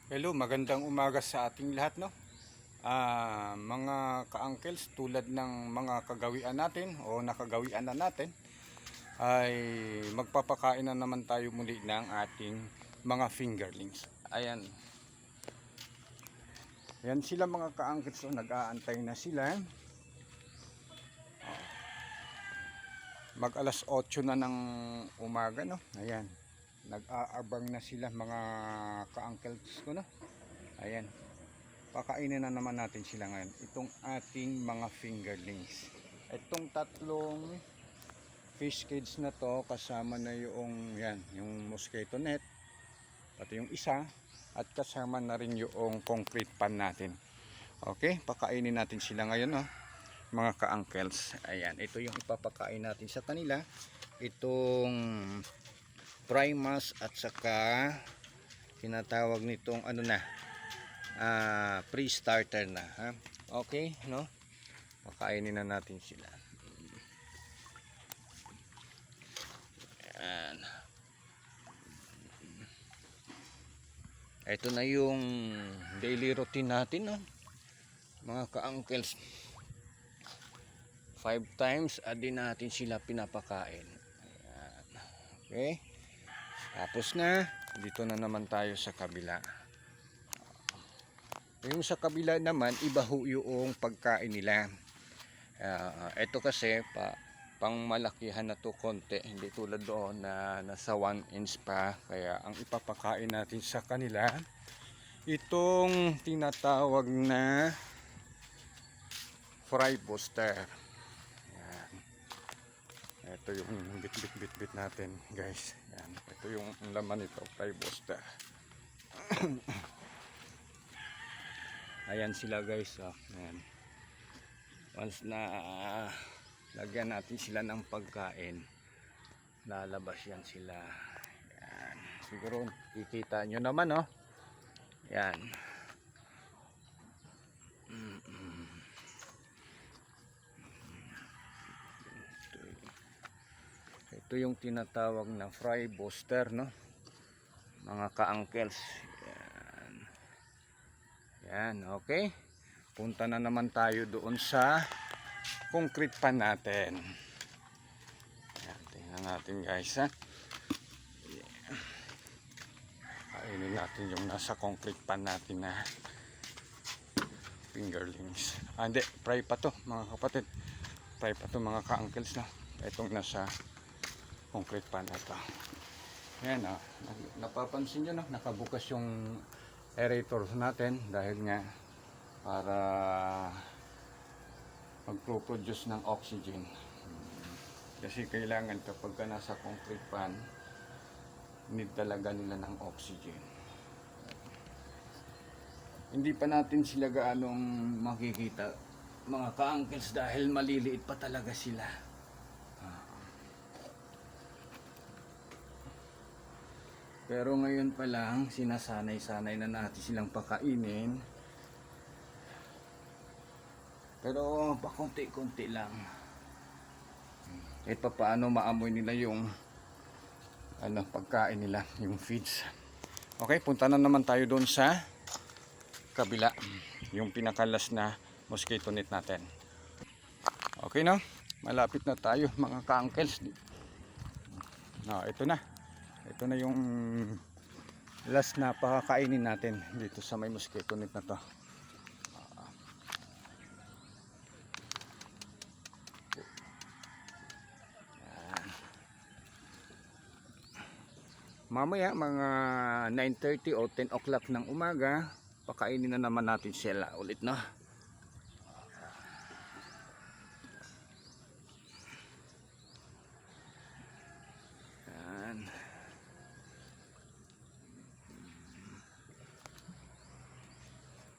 Hello, magandang umaga sa ating lahat, no? Mga ka-uncles, tulad ng mga kagawian natin o nakagawian na natin, ay magpapakain na naman tayo muli ng ating mga fingerlings. Ayan. Ayan sila mga ka-uncles, so nag-aantay na sila. Mag alas 8 na ng umaga, no? Ayan. Nag-aabang na sila mga ka-uncles ko, no? Ayan. Pakainin na naman natin sila ngayon. Itong ating mga fingerlings. Itong tatlong fish cage na to, kasama na yung yan, yung mosquito net, pati yung isa, at kasama na rin yung concrete pan natin. Okay, pakainin natin sila ngayon, no, mga ka-uncles. Ayan, ito yung ipapakain natin sa kanila. Itong primus at saka tinatawag nitong ano na, pre-starter na, ha? Okay, no? Pakainin na natin sila. Ayan. Ito na yung daily routine natin, no? Mga ka-uncles. 5 times a day natin sila pinapakain. Ayan. Okay? Tapos na, dito na naman tayo sa kabila. Yung sa kabila naman, iba ho yung pagkain nila. Ito kasi pang malakihan na to konti, hindi tulad doon na nasa 1 inch pa. Kaya ang ipapakain natin sa kanila, itong tinatawag na fry booster. Yan. Ito yung bit natin, guys. Yan. Ito yung laman nito, fry booster. Ayan sila, guys. Ayan. Once na lagyan natin sila ng pagkain, lalabas yan sila. Yan. Siguro kikita nyo naman, no? Yan. Ito yung tinatawag na fry booster, no, mga ka-uncles. Yan. Yan, okay. Punta na naman tayo doon sa concrete pan natin. Yan, tingnan natin, guys, ha. Yeah. Kainin natin yung nasa concrete pan natin na fingerlings. Hindi, fry pa to, mga kapatid. Fry pa to, mga ka-uncles, na. Itong nasa concrete pan na to. Yan, napapansin nyo, no? Nakabukas yung aerator natin dahil nga para magpo-produce ng oxygen. Kasi kailangan kapag ka nasa concrete pan, need talaga nila ng oxygen. Hindi pa natin sila gaanong makikita, mga ka-uncles, dahil maliliit pa talaga sila. Pero ngayon pa lang, sinasanay-sanay na natin silang pakainin. Pero pakunti-kunti lang. Kahit pa paano maamoy nila yung pagkain nila, yung feeds. Okay, punta na naman tayo doon sa kabila, yung pinakalas na mosquito net natin. Okay, no? Malapit na tayo, mga ka-uncles. Ito na. Ito na yung last na pakakainin natin dito sa may mosquito net na to. Mamaya mga 9:30 o 10 o'clock ng umaga, pakainin na naman natin sila ulit, no?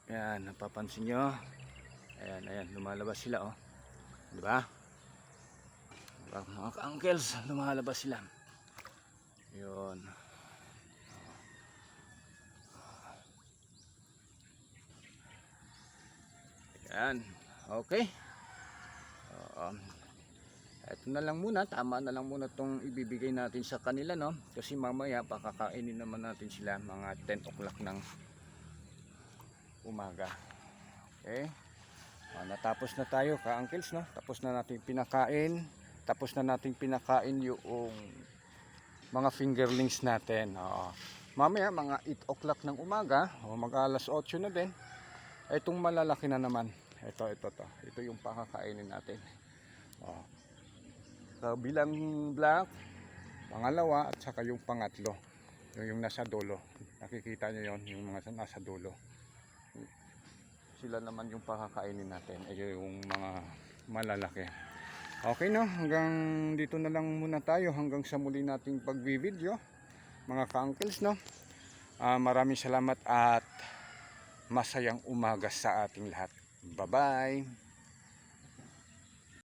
Yan, napapansin nyo. Ayan, lumalabas sila, oh. Diba? Diba, mga ka-uncles, lumalabas sila. Yun. Yan, okay. Ito na lang muna, tama na lang muna itong ibibigay natin sa kanila, no? Kasi mamaya pakakainin naman natin sila mga 10 o'clock ng umaga. Okay? Natapos na tayo ka-uncles, no? Tapos na natin pinakain. Tapos na natin pinakain yung mga fingerlings natin. Mamaya mga 8 o'clock ng umaga, mag alas 8 na din. Itong malalaki na naman. Ito. Ito yung pakakainin natin. Bilang black, pangalawa at saka yung pangatlo. Yung nasa dulo. Nakikita nyo yon, yung mga nasa dulo. Sila naman yung pakakainin natin. Yung mga malalaki. Okay, no? Hanggang dito na lang muna tayo. Hanggang sa muli nating pag-video. Mga ka-uncles, no? Maraming salamat at masayang umaga sa ating lahat. Bye-bye!